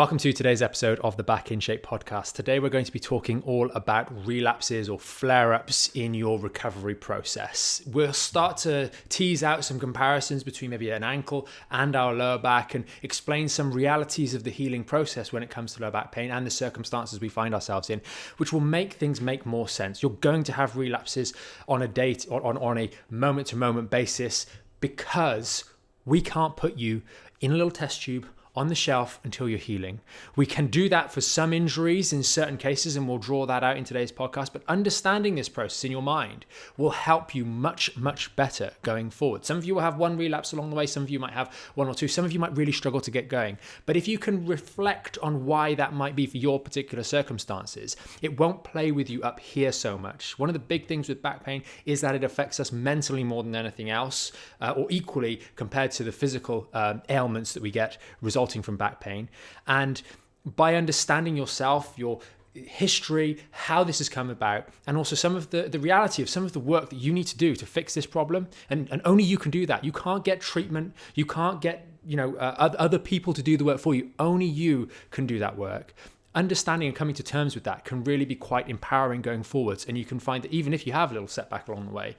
Welcome to today's episode of the Back in Shape podcast. Today we're going to be talking all about relapses or flare-ups in your recovery process. We'll start to tease out some comparisons between maybe an ankle and our lower back and explain some realities of the healing process when it comes to lower back pain and the circumstances we find ourselves in, which will make things make more sense. You're going to have relapses on a date or on a moment-to-moment basis because we can't put you in a little test tube on the shelf until you're healing. We can do that for some injuries in certain cases, and we'll draw that out in today's podcast. But understanding this process in your mind will help you much, much better going forward. Some of you will have one relapse along the way. Some of you might have one or two. Some of you might really struggle to get going. But if you can reflect on why that might be for your particular circumstances, it won't play with you up here so much. One of the big things with back pain is that it affects us mentally more than anything else, or equally compared to the physical ailments that we get resulting from back pain. And by understanding yourself, your history, how this has come about, and also some of the reality of some of the work that you need to do to fix this problem, and only you can do that. You can't get treatment, you can't get other people to do the work for you. Only you can do that work. Understanding and coming to terms with that can really be quite empowering going forwards, and you can find that even if you have a little setback along the way,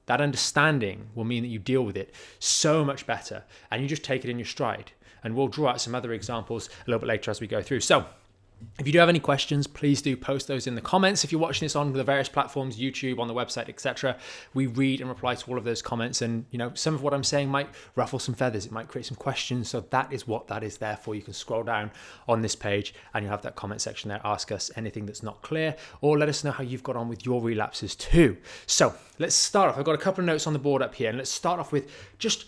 that understanding will mean that you deal with it so much better, and you just take it in your stride. And we'll draw out some other examples a little bit later as we go through. So if you do have any questions, please do post those in the comments. If you're watching this on the various platforms, YouTube, on the website, etc., we read and reply to all of those comments. And, some of what I'm saying might ruffle some feathers. It might create some questions. So that is what that is there for. You can scroll down on this page and you'll have that comment section there. Ask us anything that's not clear, or let us know how you've got on with your relapses too. So let's start off. I've got a couple of notes on the board up here, and let's start off with just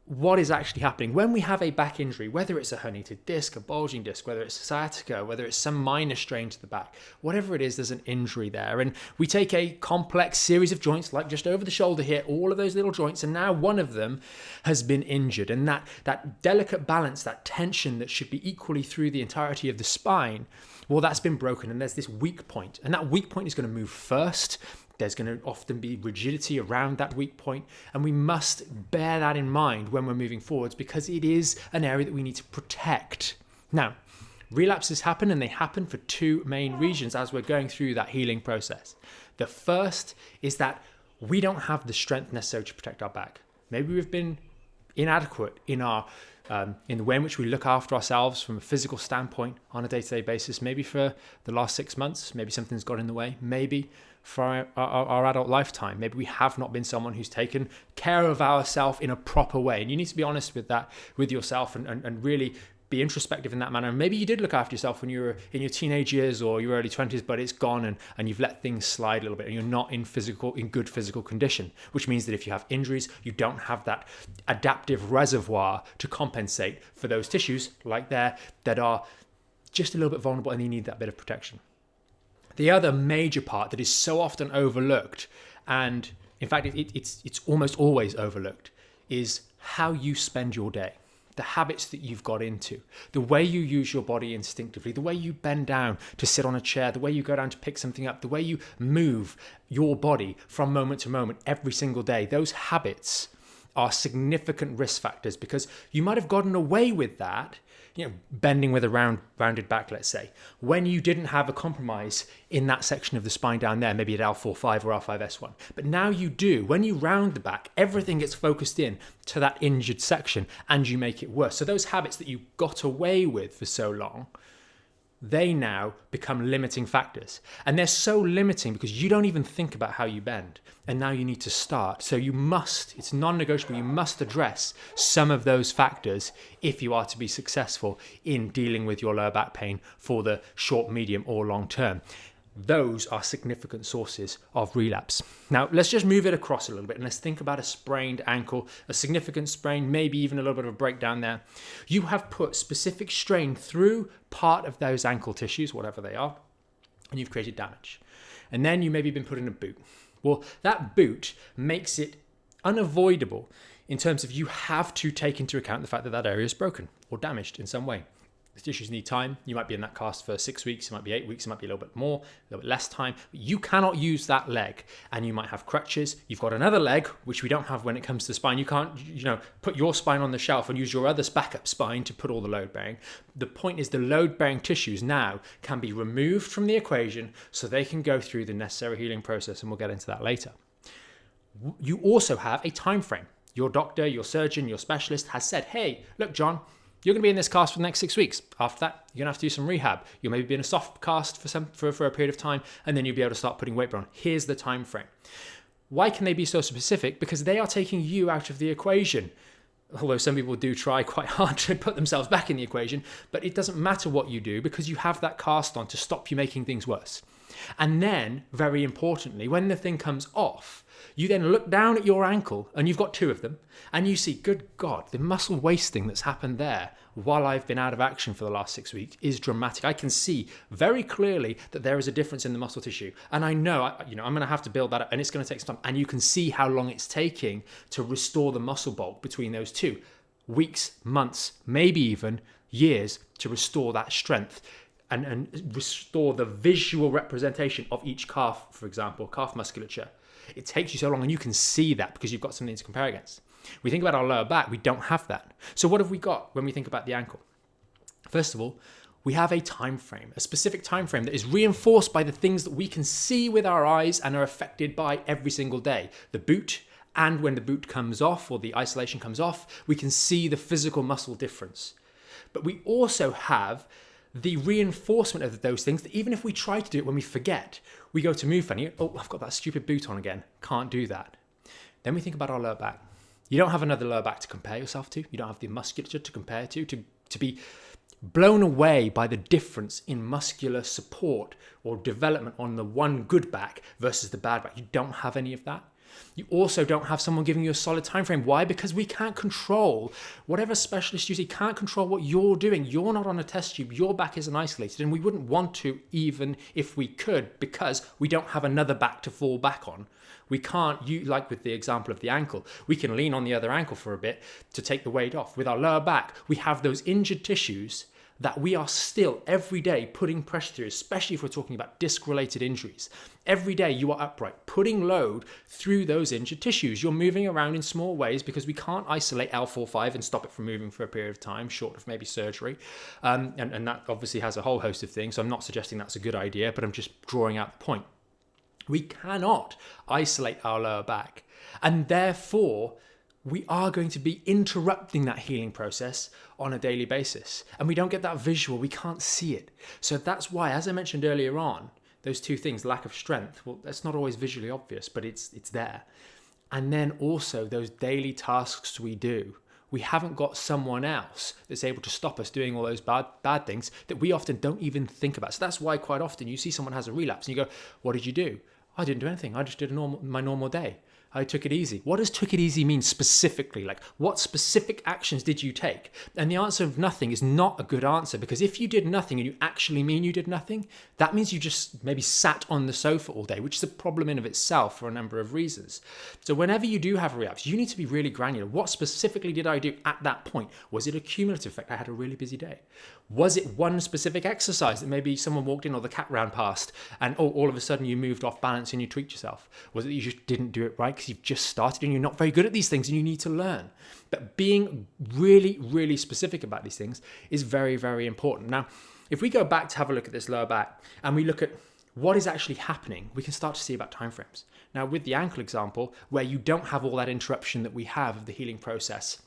what is actually happening when we have a back injury, whether it's a herniated disc, a bulging disc, whether it's sciatica, whether it's some minor strain to the back, whatever it is, there's an injury there. And we take a complex series of joints, like just over the shoulder here, all of those little joints, and now one of them has been injured. And that delicate balance, that tension that should be equally through the entirety of the spine, well, that's been broken, and there's this weak point. And that weak point is going to move first. There's going to often be rigidity around that weak point, and we must bear that in mind when we're moving forwards, because it is an area that we need to protect. Now, relapses happen, and they happen for two main reasons as we're going through that healing process. The first is that we don't have the strength necessary to protect our back. Maybe we've been inadequate in the way in which we look after ourselves from a physical standpoint on a day-to-day basis, maybe for the last 6 months, maybe something's got in the way, maybe for our adult lifetime. Maybe we have not been someone who's taken care of ourselves in a proper way. And you need to be honest with that, with yourself, and really be introspective in that manner. Maybe you did look after yourself when you were in your teenage years or your early 20s, but it's gone and you've let things slide a little bit, and you're not in good physical condition, which means that if you have injuries, you don't have that adaptive reservoir to compensate for those tissues like there that are just a little bit vulnerable, and you need that bit of protection. The other major part that is so often overlooked, and in fact it's almost always overlooked, is how you spend your day. The habits that you've got into, the way you use your body instinctively, the way you bend down to sit on a chair, the way you go down to pick something up, the way you move your body from moment to moment every single day. Those habits are significant risk factors, because you might have gotten away with that, bending with a rounded back, let's say, when you didn't have a compromise in that section of the spine down there, maybe at L4-5 or L5-S1. But now you do. When you round the back, everything gets focused in to that injured section, and you make it worse. So those habits that you got away with for so long, they now become limiting factors. And they're so limiting because you don't even think about how you bend. And now you need to start. So it's non-negotiable, you must address some of those factors if you are to be successful in dealing with your lower back pain for the short, medium, or long term. Those are significant sources of relapse. Now, let's just move it across a little bit, and let's think about a sprained ankle, a significant sprain, maybe even a little bit of a breakdown there. You have put specific strain through part of those ankle tissues, whatever they are, and you've created damage. And then you maybe been put in a boot. Well, that boot makes it unavoidable in terms of you have to take into account the fact that that area is broken or damaged in some way. The tissues need time. You might be in that cast for 6 weeks, it might be 8 weeks, it might be a little bit more, a little bit less time. You cannot use that leg, and you might have crutches. You've got another leg, which we don't have when it comes to spine. You can't, put your spine on the shelf and use your other backup spine to put all the load bearing. The point is the load bearing tissues now can be removed from the equation so they can go through the necessary healing process, and we'll get into that later. You also have a time frame. Your doctor, your surgeon, your specialist has said, hey, look, John, you're going to be in this cast for the next 6 weeks. After that, you're going to have to do some rehab. You'll maybe be in a soft cast for a period of time, and then you'll be able to start putting weight on. Here's the time frame. Why can they be so specific? Because they are taking you out of the equation. Although some people do try quite hard to put themselves back in the equation, but it doesn't matter what you do because you have that cast on to stop you making things worse. And then, very importantly, when the thing comes off, you then look down at your ankle, and you've got 2 of them, and you see, good God, the muscle wasting that's happened there while I've been out of action for the last 6 weeks is dramatic. I can see very clearly that there is a difference in the muscle tissue, and I know, I'm going to have to build that up, and it's going to take some time, and you can see how long it's taking to restore the muscle bulk between those 2. Weeks, months, maybe even years to restore that strength. And restore the visual representation of each calf, for example, calf musculature. It takes you so long, and you can see that because you've got something to compare against. We think about our lower back, we don't have that. So what have we got when we think about the ankle? First of all, we have a time frame, a specific time frame that is reinforced by the things that we can see with our eyes and are affected by every single day. The boot, and when the boot comes off or the isolation comes off, we can see the physical muscle difference. But we also have the reinforcement of those things that even if we try to do it when we forget, we go to move funny. Oh, I've got that stupid boot on again. Can't do that. Then we think about our lower back. You don't have another lower back to compare yourself to. You don't have the musculature to compare to be blown away by the difference in muscular support or development on the one good back versus the bad back. You don't have any of that. You also don't have someone giving you a solid time frame. Why? Because we can't control, whatever specialist you see can't control what you're doing. You're not on a test tube. Your back isn't isolated, and we wouldn't want to even if we could, because we don't have another back to fall back on. We can't, like with the example of the ankle, we can lean on the other ankle for a bit to take the weight off. With our lower back, we have those injured tissues that we are still every day putting pressure through, especially if we're talking about disc-related injuries. Every day you are upright, putting load through those injured tissues. You're moving around in small ways because we can't isolate L4-5 and stop it from moving for a period of time, short of maybe surgery. And that obviously has a whole host of things. So I'm not suggesting that's a good idea, but I'm just drawing out the point. We cannot isolate our lower back. And therefore, we are going to be interrupting that healing process on a daily basis. And we don't get that visual, we can't see it. So that's why, as I mentioned earlier on, those 2 things, lack of strength, well, that's not always visually obvious, but it's there. And then also those daily tasks we do. We haven't got someone else that's able to stop us doing all those bad things that we often don't even think about. So that's why quite often you see someone has a relapse and you go, what did you do? I didn't do anything. I just did my normal day. I took it easy. What does took it easy mean specifically? Like, what specific actions did you take? And the answer of nothing is not a good answer, because if you did nothing and you actually mean you did nothing, that means you just maybe sat on the sofa all day, which is a problem in of itself for a number of reasons. So whenever you do have a relapse, you need to be really granular. What specifically did I do at that point? Was it a cumulative effect? I had a really busy day. Was it one specific exercise that maybe someone walked in or the cat ran past and all of a sudden you moved off balance and you tweaked yourself? Was it that you just didn't do it right because you've just started and you're not very good at these things and you need to learn? But being really, really specific about these things is very, very important. Now, if we go back to have a look at this lower back and we look at what is actually happening, we can start to see about timeframes. Now, with the ankle example, where you don't have all that interruption that we have of the healing process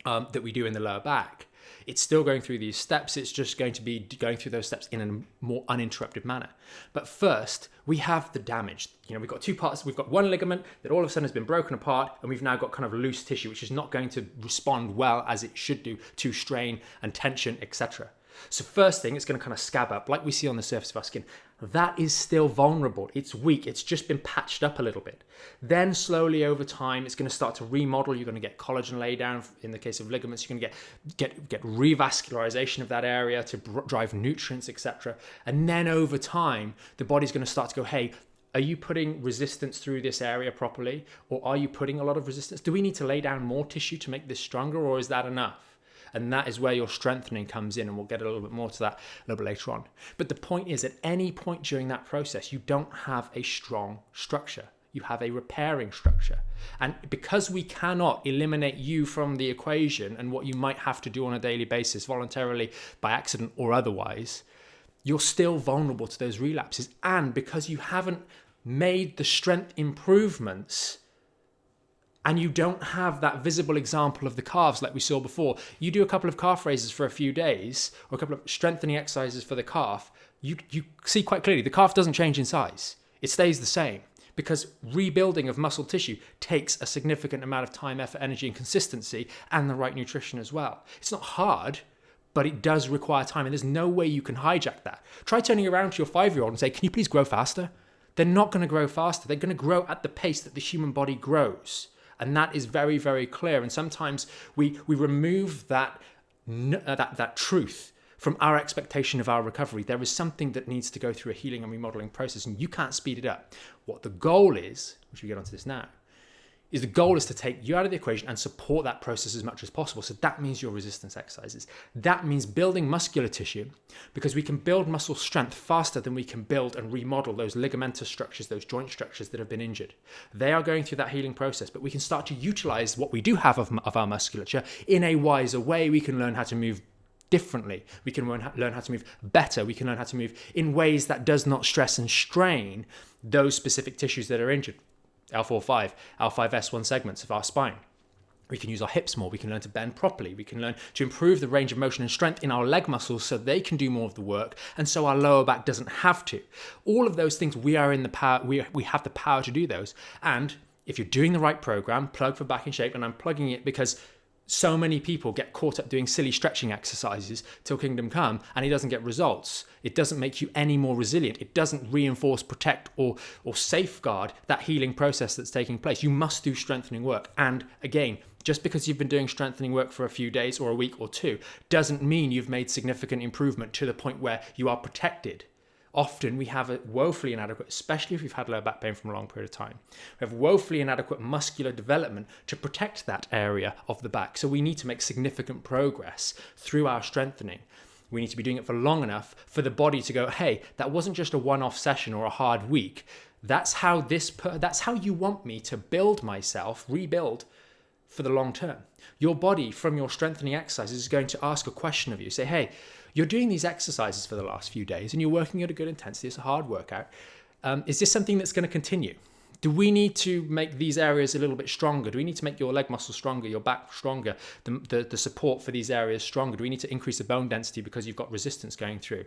that we do in the lower back, it's still going through these steps. It's just going to be going through those steps in a more uninterrupted manner. But first, we have the damage. We've got 2 parts. We've got one ligament that all of a sudden has been broken apart, and we've now got kind of loose tissue, which is not going to respond well as it should do to strain and tension, etc. So first thing, it's going to kind of scab up like we see on the surface of our skin. That is still vulnerable. It's weak. It's just been patched up a little bit. Then slowly over time, it's going to start to remodel. You're going to get collagen lay down. In the case of ligaments, you're going to get revascularization of that area to drive nutrients, etc. And then over time, the body's going to start to go, hey, are you putting resistance through this area properly? Or are you putting a lot of resistance? Do we need to lay down more tissue to make this stronger, or is that enough? And that is where your strengthening comes in. And we'll get a little bit more to that a little bit later on. But the point is, at any point during that process, you don't have a strong structure. You have a repairing structure. And because we cannot eliminate you from the equation and what you might have to do on a daily basis, voluntarily, by accident or otherwise, you're still vulnerable to those relapses. And because you haven't made the strength improvements and you don't have that visible example of the calves like we saw before, you do a couple of calf raises for a few days or a couple of strengthening exercises for the calf, you see quite clearly the calf doesn't change in size. It stays the same. Because rebuilding of muscle tissue takes a significant amount of time, effort, energy, and consistency, and the right nutrition as well. It's not hard, but it does require time, and there's no way you can hijack that. Try turning around to your 5-year-old and say, can you please grow faster? They're not going to grow faster. They're going to grow at the pace that the human body grows. And that is very, very clear. And sometimes we remove that truth from our expectation of our recovery. There is something that needs to go through a healing and remodeling process, and you can't speed it up. What the goal is, which we get onto this now, is the goal is to take you out of the equation and support that process as much as possible. So that means your resistance exercises. That means building muscular tissue, because we can build muscle strength faster than we can build and remodel those ligamentous structures, those joint structures that have been injured. They are going through that healing process, but we can start to utilize what we do have of our musculature in a wiser way. We can learn how to move differently. We can learn how to move better. We can learn how to move in ways that does not stress and strain those specific tissues that are injured. L4-5, L5-S1 segments of our spine. We can use our hips more. We can learn to bend properly. We can learn to improve the range of motion and strength in our leg muscles so they can do more of the work, and so our lower back doesn't have to. All of those things, we are in the power. We have the power to do those. And if you're doing the right program, plug for Back in Shape, and I'm plugging it because so many people get caught up doing silly stretching exercises till kingdom come, and it doesn't get results. It doesn't make you any more resilient. It doesn't reinforce, protect, or safeguard that healing process that's taking place. You must do strengthening work. And again, just because you've been doing strengthening work for a few days or a week or two doesn't mean you've made significant improvement to the point where you are protected. Often we have a woefully inadequate, especially if we've had lower back pain from a long period of time. We have woefully inadequate muscular development to protect that area of the back. So we need to make significant progress through our strengthening. We need to be doing it for long enough for the body to go, hey, that wasn't just a one-off session or a hard week. That's how you want me to build myself, rebuild for the long term. Your body, from your strengthening exercises, is going to ask a question of you. Say, hey, you're doing these exercises for the last few days and you're working at a good intensity. It's a hard workout. Is this something that's going to continue? Do we need to make these areas a little bit stronger? Do we need to make your leg muscle stronger, your back stronger, the support for these areas stronger? Do we need to increase the bone density because you've got resistance going through?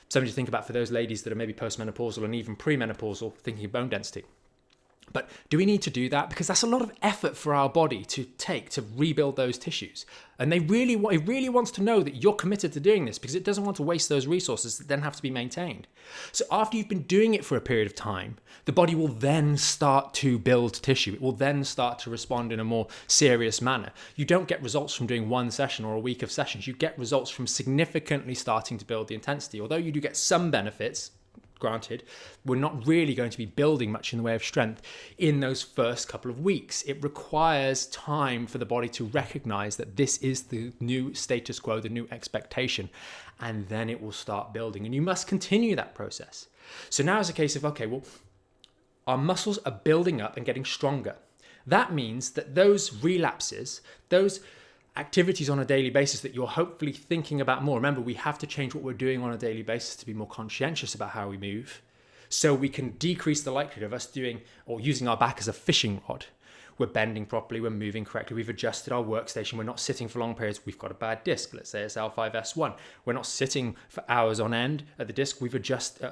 Something to think about for those ladies that are maybe postmenopausal and even premenopausal, thinking of bone density. But do we need to do that? Because that's a lot of effort for our body to take to rebuild those tissues. And it really wants to know that you're committed to doing this, because it doesn't want to waste those resources that then have to be maintained. So after you've been doing it for a period of time, the body will then start to build tissue. It will then start to respond in a more serious manner. You don't get results from doing one session or a week of sessions. You get results from significantly starting to build the intensity. Although you do get some benefits, granted, we're not really going to be building much in the way of strength in those first couple of weeks. It requires time for the body to recognize that this is the new status quo, the new expectation, and then it will start building. And you must continue that process. So now it's a case of, okay, well, our muscles are building up and getting stronger. That means that those relapses, those activities on a daily basis that you're hopefully thinking about more. Remember, we have to change what we're doing on a daily basis to be more conscientious about how we move, so we can decrease the likelihood of us doing or using our back as a fishing rod. We're bending properly, we're moving correctly, we've adjusted our workstation, we're not sitting for long periods. We've got a bad disc, let's say it's L5-S1. We're not sitting for hours on end at the desk. We've adjusted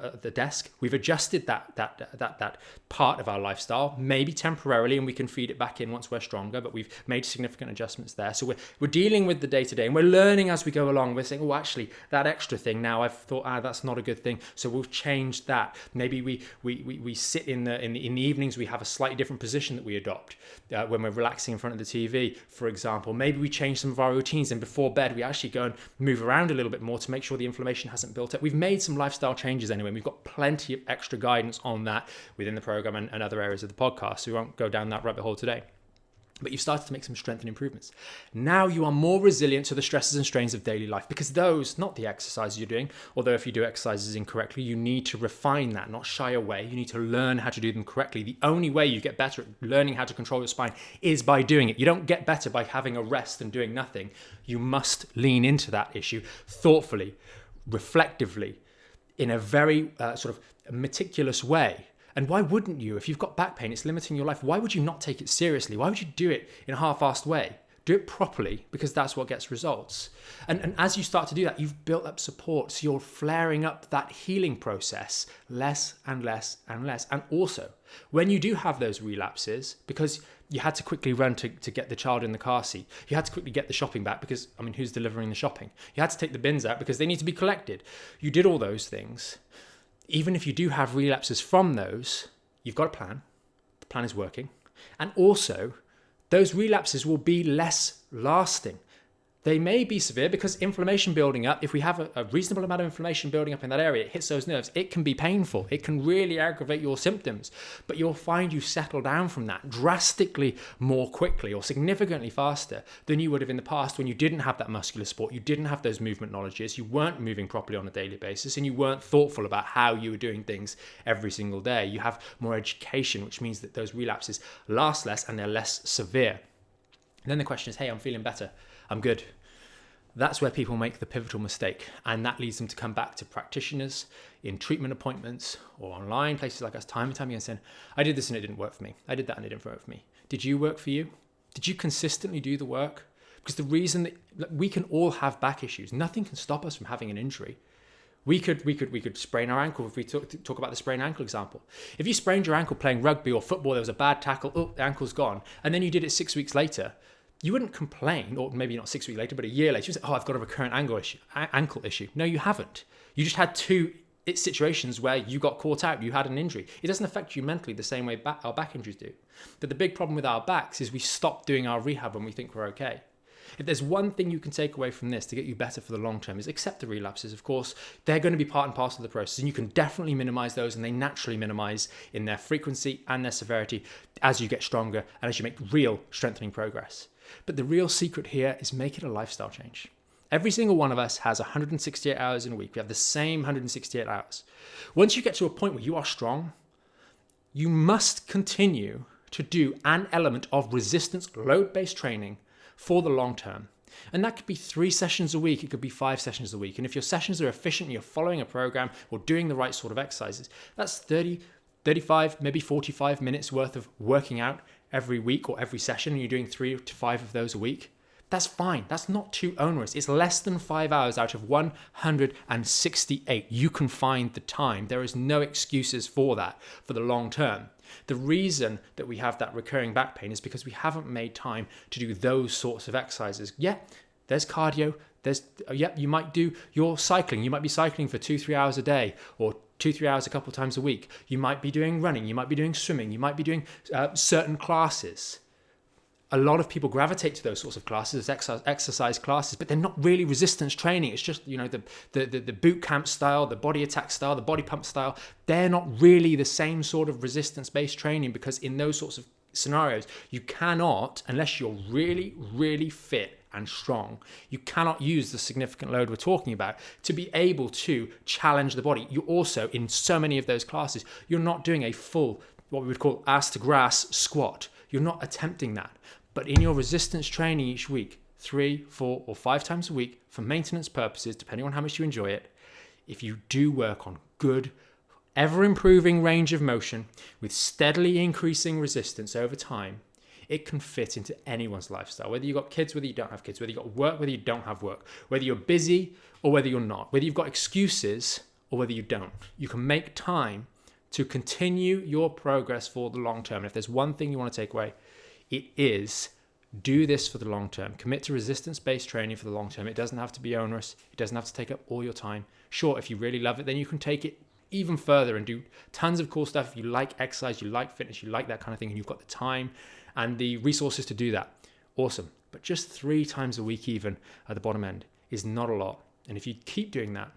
that part of our lifestyle, maybe temporarily, and we can feed it back in once we're stronger, but we've made significant adjustments there. So we're dealing with the day-to-day, and we're learning as we go along. We're saying, oh, actually, that extra thing now, I've thought, that's not a good thing, so we'll change that. Maybe we sit in the evenings, we have a slightly different position that we adopt. When we're relaxing in front of the TV, for example, maybe we change some of our routines, and before bed we actually go and move around a little bit more to make sure the inflammation hasn't built up. We've made some lifestyle changes anyway, and we've got plenty of extra guidance on that within the program and other areas of the podcast, so we won't go down that rabbit hole today. but you've started to make some strength and improvements. Now you are more resilient to the stresses and strains of daily life, because those, not the exercises you're doing, although if you do exercises incorrectly, you need to refine that, not shy away. You need to learn how to do them correctly. The only way you get better at learning how to control your spine is by doing it. You don't get better by having a rest and doing nothing. You must lean into that issue thoughtfully, reflectively, in a very sort of meticulous way. And why wouldn't you? If you've got back pain, it's limiting your life. Why would you not take it seriously? Why would you do it in a half-assed way? Do it properly, because that's what gets results. And as you start to do that, you've built up support. So you're flaring up that healing process less and less and less. And also, when you do have those relapses, because you had to quickly run to get the child in the car seat, you had to quickly get the shopping back because, who's delivering the shopping? You had to take the bins out because they need to be collected. You did all those things. Even if you do have relapses from those, you've got a plan. The plan is working. And also, those relapses will be less lasting. They may be severe because inflammation building up, if we have a reasonable amount of inflammation building up in that area, it hits those nerves, it can be painful. It can really aggravate your symptoms. But you'll find you settle down from that drastically more quickly or significantly faster than you would have in the past when you didn't have that muscular support, you didn't have those movement knowledges, you weren't moving properly on a daily basis, and you weren't thoughtful about how you were doing things every single day. You have more education, which means that those relapses last less and they're less severe. And then the question is, hey, I'm feeling better. I'm good. That's where people make the pivotal mistake. And that leads them to come back to practitioners in treatment appointments or online, places like us, time and time again, saying, I did this and it didn't work for me. I did that and it didn't work for me. Did you work for you? Did you consistently do the work? Because the reason that we can all have back issues, nothing can stop us from having an injury. We could sprain our ankle. If we talk about the sprained ankle example. If you sprained your ankle playing rugby or football, there was a bad tackle, the ankle's gone, and then you did it 6 weeks later, you wouldn't complain, or maybe not 6 weeks later, but a year later, you say, I've got a recurrent ankle issue. No, you haven't. You just had two situations where you got caught out, you had an injury. It doesn't affect you mentally the same way our back injuries do. But the big problem with our backs is we stop doing our rehab when we think we're okay. If there's one thing you can take away from this to get you better for the long term is accept the relapses. Of course, they're going to be part and parcel of the process, and you can definitely minimize those, and they naturally minimize in their frequency and their severity as you get stronger and as you make real strengthening progress. But the real secret here is make it a lifestyle change. Every single one of us has 168 hours in a week. We have the same 168 hours. Once you get to a point where you are strong, you must continue to do an element of resistance load-based training for the long term. And that could be 3 sessions a week. It could be 5 sessions a week. And if your sessions are efficient and you're following a program or doing the right sort of exercises, that's 30, 35, maybe 45 minutes worth of working out every week or every session, and you're doing 3 to 5 of those a week. That's fine. That's not too onerous. It's less than 5 hours out of 168. You can find the time. There is no excuses for that for the long term. The reason that we have that recurring back pain is because we haven't made time to do those sorts of exercises. Yeah, there's cardio. You might do your cycling. You might be cycling for 2-3 hours a day, or 2-3 hours a couple of times a week. You might be doing running. You might be doing swimming. You might be doing certain classes. A lot of people gravitate to those sorts of classes, exercise classes, but they're not really resistance training. It's just, the boot camp style, the body attack style, the body pump style. They're not really the same sort of resistance-based training, because in those sorts of scenarios, you cannot, unless you're really, really fit and strong, you cannot use the significant load we're talking about to be able to challenge the body. You also, in so many of those classes, you're not doing a full, what we would call ass to grass squat. You're not attempting that. But in your resistance training each week, 3, 4, or 5 times a week for maintenance purposes, depending on how much you enjoy it, if you do work on good, ever-improving range of motion with steadily increasing resistance over time, it can fit into anyone's lifestyle. Whether you've got kids, whether you don't have kids, whether you've got work, whether you don't have work, whether you're busy or whether you're not, whether you've got excuses or whether you don't. You can make time to continue your progress for the long term. And if there's one thing you want to take away, it is do this for the long term. Commit to resistance-based training for the long term. It doesn't have to be onerous. It doesn't have to take up all your time. Sure, if you really love it, then you can take it even further and do tons of cool stuff. If you like exercise, you like fitness, you like that kind of thing, and you've got the time and the resources to do that, awesome. But just 3 times a week even at the bottom end is not a lot. And if you keep doing that,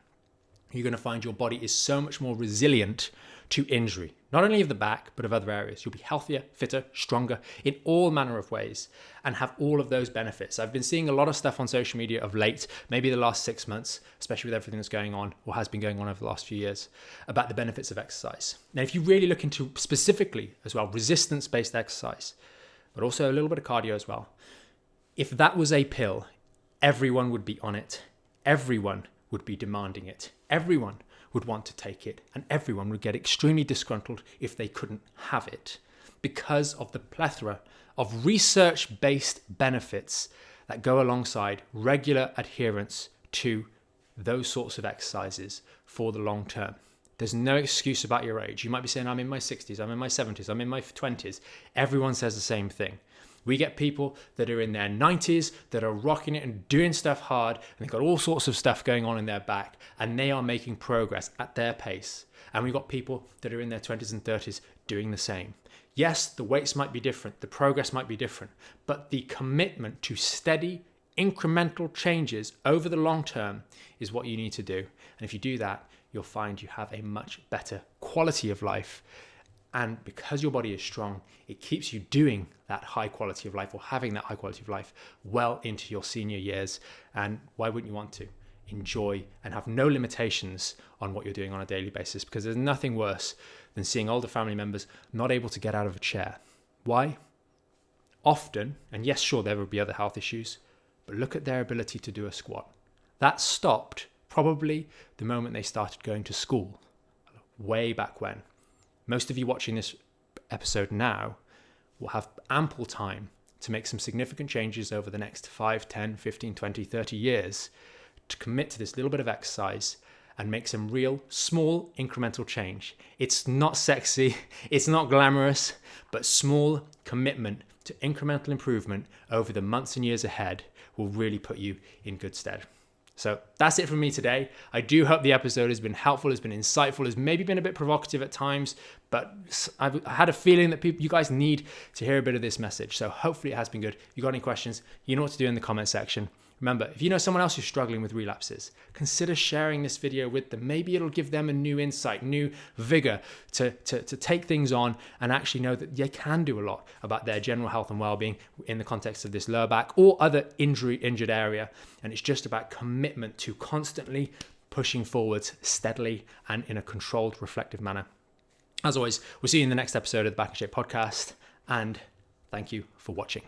you're going to find your body is so much more resilient to injury, not only of the back, but of other areas. You'll be healthier, fitter, stronger in all manner of ways and have all of those benefits. I've been seeing a lot of stuff on social media of late, maybe the last 6 months, especially with everything that's going on or has been going on over the last few years, about the benefits of exercise. Now, if you really look into specifically as well, resistance-based exercise, but also a little bit of cardio as well, if that was a pill, everyone would be on it. Everyone would be demanding it. Everyone would want to take it, and everyone would get extremely disgruntled if they couldn't have it, because of the plethora of research-based benefits that go alongside regular adherence to those sorts of exercises for the long term. There's no excuse about your age. You might be saying, I'm in my 60s, I'm in my 70s, I'm in my 20s. Everyone says the same thing. We get people that are in their 90s that are rocking it and doing stuff hard, and they've got all sorts of stuff going on in their back, and they are making progress at their pace. And we've got people that are in their 20s and 30s doing the same. Yes, the weights might be different, the progress might be different, but the commitment to steady, incremental changes over the long term is what you need to do. And if you do that, you'll find you have a much better quality of life. And because your body is strong, it keeps you doing that high quality of life, or having that high quality of life, well into your senior years. And why wouldn't you want to enjoy and have no limitations on what you're doing on a daily basis? Because there's nothing worse than seeing older family members not able to get out of a chair. Why? Often, and yes, sure, there will be other health issues, but look at their ability to do a squat. That stopped probably the moment they started going to school, way back when. Most of you watching this episode now will have ample time to make some significant changes over the next 5, 10, 15, 20, 30 years to commit to this little bit of exercise and make some real small incremental change. It's not sexy, it's not glamorous, but small commitment to incremental improvement over the months and years ahead will really put you in good stead. So that's it from me today. I do hope the episode has been helpful, has been insightful, has maybe been a bit provocative at times, but I had a feeling that you guys need to hear a bit of this message. So hopefully it has been good. If you've got any questions, you know what to do in the comment section. Remember, if you know someone else who's struggling with relapses, consider sharing this video with them. Maybe it'll give them a new insight, new vigor to take things on and actually know that they can do a lot about their general health and well-being in the context of this lower back or other injured area. And it's just about commitment to constantly pushing forwards steadily and in a controlled, reflective manner. As always, we'll see you in the next episode of the Back in Shape podcast, and thank you for watching.